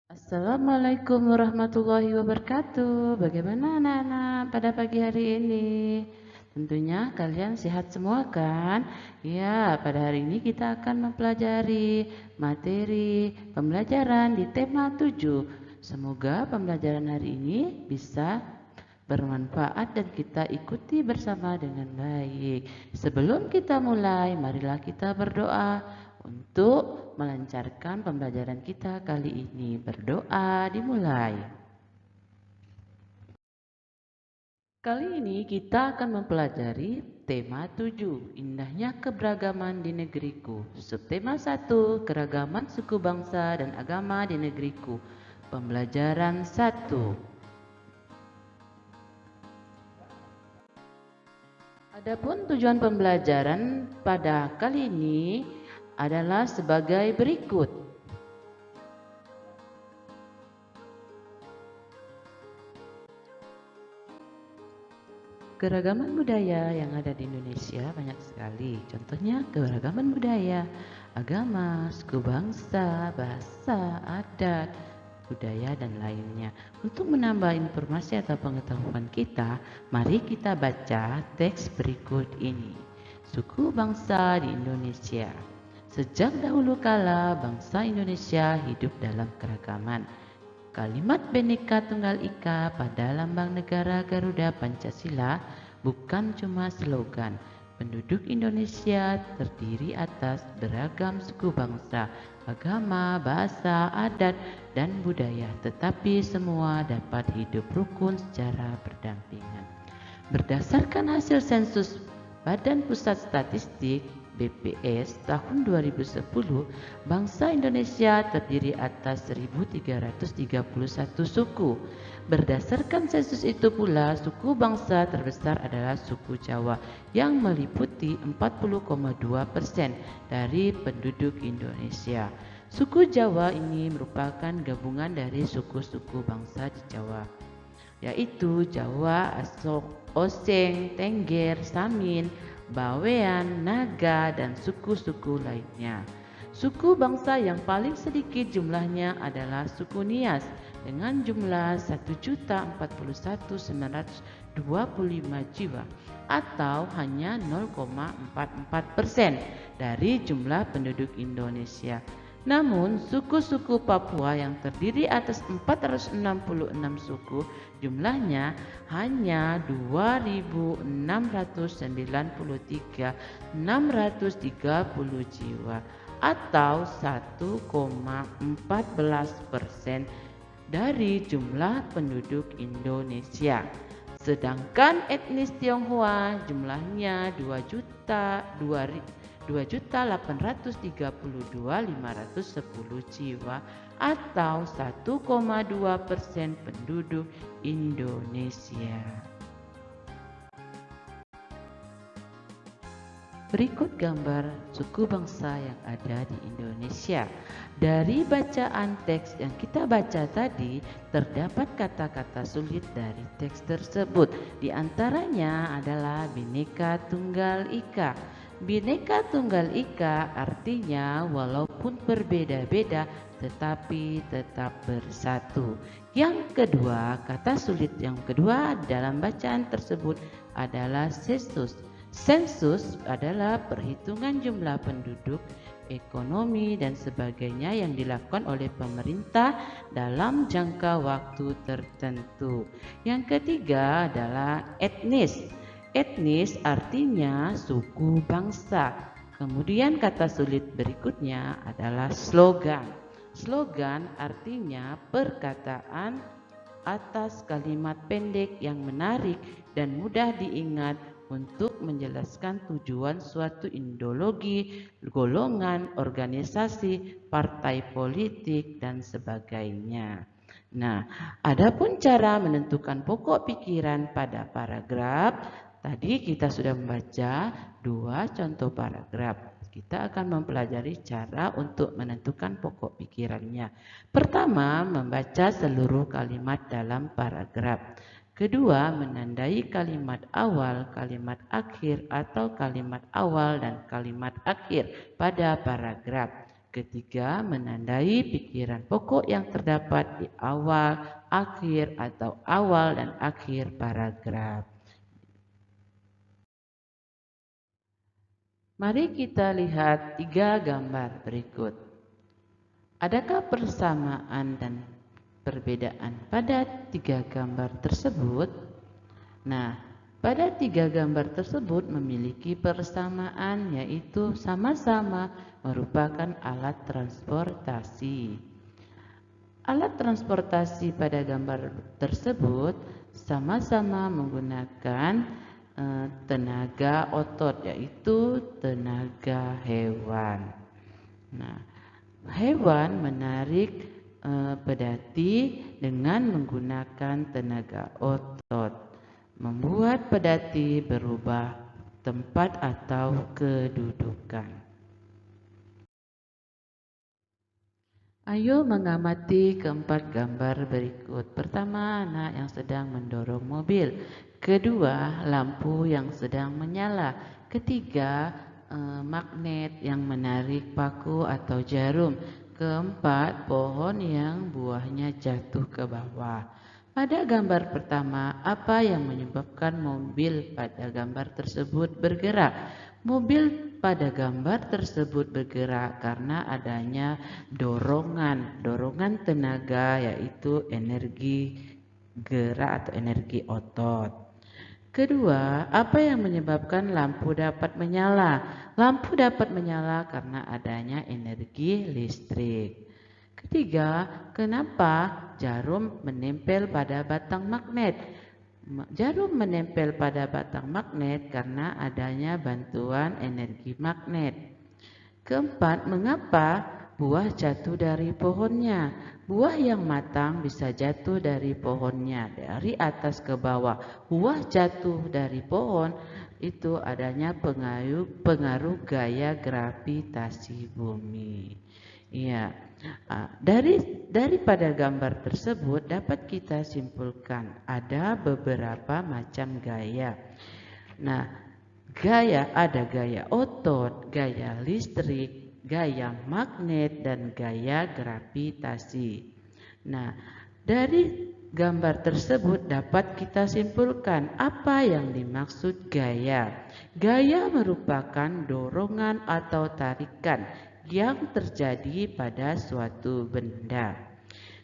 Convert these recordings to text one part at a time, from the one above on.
Assalamualaikum warahmatullahi wabarakatuh. Bagaimana anak-anak pada pagi hari ini? Tentunya kalian sehat semua kan? Ya, pada hari ini kita akan mempelajari materi pembelajaran di tema 7. Semoga pembelajaran hari ini bisa bermanfaat dan kita ikuti bersama dengan baik. Sebelum kita mulai, marilah kita berdoa untuk melancarkan pembelajaran kita kali ini. Berdoa dimulai. Kali ini kita akan mempelajari tema 7, indahnya keberagaman di negeriku. Subtema 1, keragaman suku bangsa dan agama di negeriku. Pembelajaran 1. Adapun tujuan pembelajaran pada kali ini adalah sebagai berikut. Keragaman budaya yang ada di Indonesia banyak sekali. Contohnya keragaman budaya, agama, suku bangsa, bahasa, adat, budaya, dan lainnya. Untuk menambah informasi atau pengetahuan kita, mari kita baca teks berikut ini. Suku bangsa di Indonesia. Sejak dahulu kala, bangsa Indonesia hidup dalam keragaman. Kalimat Bhinneka Tunggal Ika pada lambang negara Garuda Pancasila bukan cuma slogan. Penduduk Indonesia terdiri atas beragam suku bangsa, agama, bahasa, adat, dan budaya, tetapi semua dapat hidup rukun secara berdampingan. Berdasarkan hasil sensus Badan Pusat Statistik BPS tahun 2010, bangsa Indonesia terdiri atas 1.331 suku. Berdasarkan sensus itu pula, suku bangsa terbesar adalah suku Jawa yang meliputi 40,2% dari penduduk Indonesia. Suku Jawa ini merupakan gabungan dari suku-suku bangsa di Jawa, yaitu Jawa, Oseng, Tengger, Samin, Bawean, Naga, dan suku-suku lainnya. Suku bangsa yang paling sedikit jumlahnya adalah suku Nias dengan jumlah 1.041.925 jiwa atau hanya 0,44% dari jumlah penduduk Indonesia. Namun, suku-suku Papua yang terdiri atas 466 suku, jumlahnya hanya 2.693.630 jiwa atau 1,14% dari jumlah penduduk Indonesia. Sedangkan etnis Tionghoa jumlahnya 2.832.510 jiwa atau 1,2% penduduk Indonesia. Berikut gambar suku bangsa yang ada di Indonesia. Dari bacaan teks yang kita baca tadi, terdapat kata-kata sulit dari teks tersebut. Di antaranya adalah Bhinneka Tunggal Ika. Bhinneka Tunggal Ika artinya walaupun berbeda-beda tetapi tetap bersatu. Yang kedua, kata sulit yang kedua dalam bacaan tersebut adalah sensus. Sensus adalah perhitungan jumlah penduduk, ekonomi, dan sebagainya yang dilakukan oleh pemerintah dalam jangka waktu tertentu. Yang ketiga adalah etnis. Etnis artinya suku bangsa. Kemudian kata sulit berikutnya adalah slogan. Slogan artinya perkataan atas kalimat pendek yang menarik dan mudah diingat untuk menjelaskan tujuan suatu ideologi, golongan, organisasi, partai politik, dan sebagainya. Nah, adapun cara menentukan pokok pikiran pada paragraf, tadi kita sudah membaca 2 contoh paragraf. Kita akan mempelajari cara untuk menentukan pokok pikirannya. Pertama, membaca seluruh kalimat dalam paragraf. Kedua, menandai kalimat awal, kalimat akhir, atau kalimat awal dan kalimat akhir pada paragraf. Ketiga, menandai pikiran pokok yang terdapat di awal, akhir, atau awal dan akhir paragraf. Mari kita lihat 3 gambar berikut. Adakah persamaan dan perbedaan pada 3 gambar tersebut? Nah, pada 3 gambar tersebut memiliki persamaan, yaitu sama-sama merupakan alat transportasi. Alat transportasi pada gambar tersebut sama-sama menggunakan tenaga otot, yaitu tenaga hewan. Nah, hewan menarik pedati dengan menggunakan tenaga otot, membuat pedati berubah tempat atau kedudukan. Ayo mengamati keempat gambar berikut. Pertama, anak yang sedang mendorong mobil. Kedua, lampu yang sedang menyala. Ketiga, magnet yang menarik paku atau jarum. Keempat, pohon yang buahnya jatuh ke bawah. Pada gambar pertama, apa yang menyebabkan mobil pada gambar tersebut bergerak? Mobil pada gambar tersebut bergerak karena adanya dorongan tenaga, yaitu energi gerak atau energi otot. Kedua, apa yang menyebabkan lampu dapat menyala? Lampu dapat menyala karena adanya energi listrik. Ketiga, kenapa jarum menempel pada batang magnet? Jarum menempel pada batang magnet karena adanya bantuan energi magnet. Keempat, mengapa buah jatuh dari pohonnya? Buah yang matang bisa jatuh dari pohonnya dari atas ke bawah. Buah jatuh dari pohon itu adanya pengaruh gaya gravitasi bumi. Iya. Daripada gambar tersebut dapat kita simpulkan ada beberapa macam gaya. Nah, ada gaya otot, gaya listrik, gaya magnet, dan gaya gravitasi. Nah, dari gambar tersebut dapat kita simpulkan apa yang dimaksud gaya. Gaya merupakan dorongan atau tarikan yang terjadi pada suatu benda.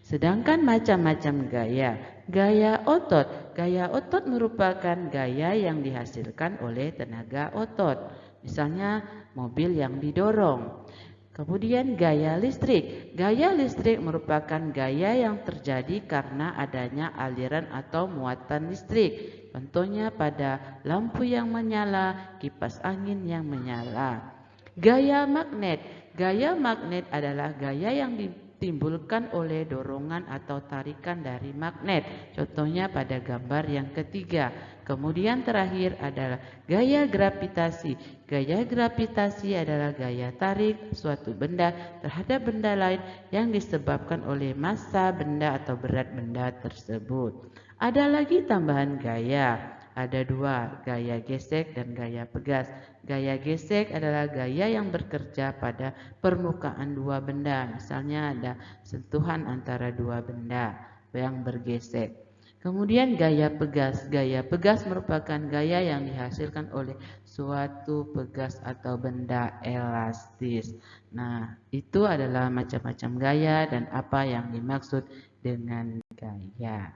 Sedangkan macam-macam gaya. Gaya otot merupakan gaya yang dihasilkan oleh tenaga otot. Misalnya mobil yang didorong. Kemudian gaya listrik. Gaya listrik merupakan gaya yang terjadi karena adanya aliran atau muatan listrik. Contohnya pada lampu yang menyala, kipas angin yang menyala. Gaya magnet. Gaya magnet adalah gaya yang ditimbulkan oleh dorongan atau tarikan dari magnet. Contohnya pada gambar yang ketiga. Kemudian terakhir adalah gaya gravitasi. Gaya gravitasi adalah gaya tarik suatu benda terhadap benda lain yang disebabkan oleh massa benda atau berat benda tersebut. Ada lagi tambahan gaya. Ada 2, gaya gesek dan gaya pegas. Gaya gesek adalah gaya yang bekerja pada permukaan 2 benda. Misalnya ada sentuhan antara 2 benda yang bergesek. Kemudian gaya pegas. Gaya pegas merupakan gaya yang dihasilkan oleh suatu pegas atau benda elastis. Nah, itu adalah macam-macam gaya dan apa yang dimaksud dengan gaya.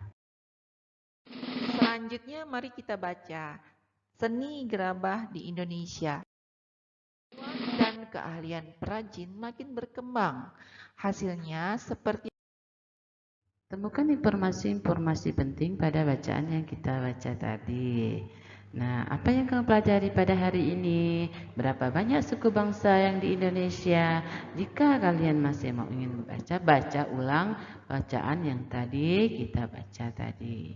Selanjutnya mari kita baca seni gerabah di Indonesia. Dan keahlian perajin makin berkembang. Hasilnya seperti temukan informasi-informasi penting pada bacaan yang kita baca tadi. Nah, apa yang kamu pelajari pada hari ini? Berapa banyak suku bangsa yang di Indonesia? Jika kalian masih mau ingin baca ulang bacaan yang tadi kita baca tadi.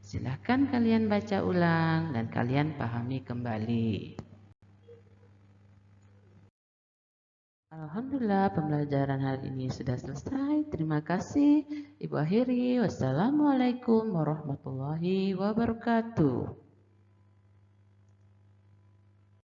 Silahkan kalian baca ulang dan kalian pahami kembali. Alhamdulillah, pembelajaran hari ini sudah selesai. Terima kasih. Ibu akhiri. Wassalamualaikum warahmatullahi wabarakatuh.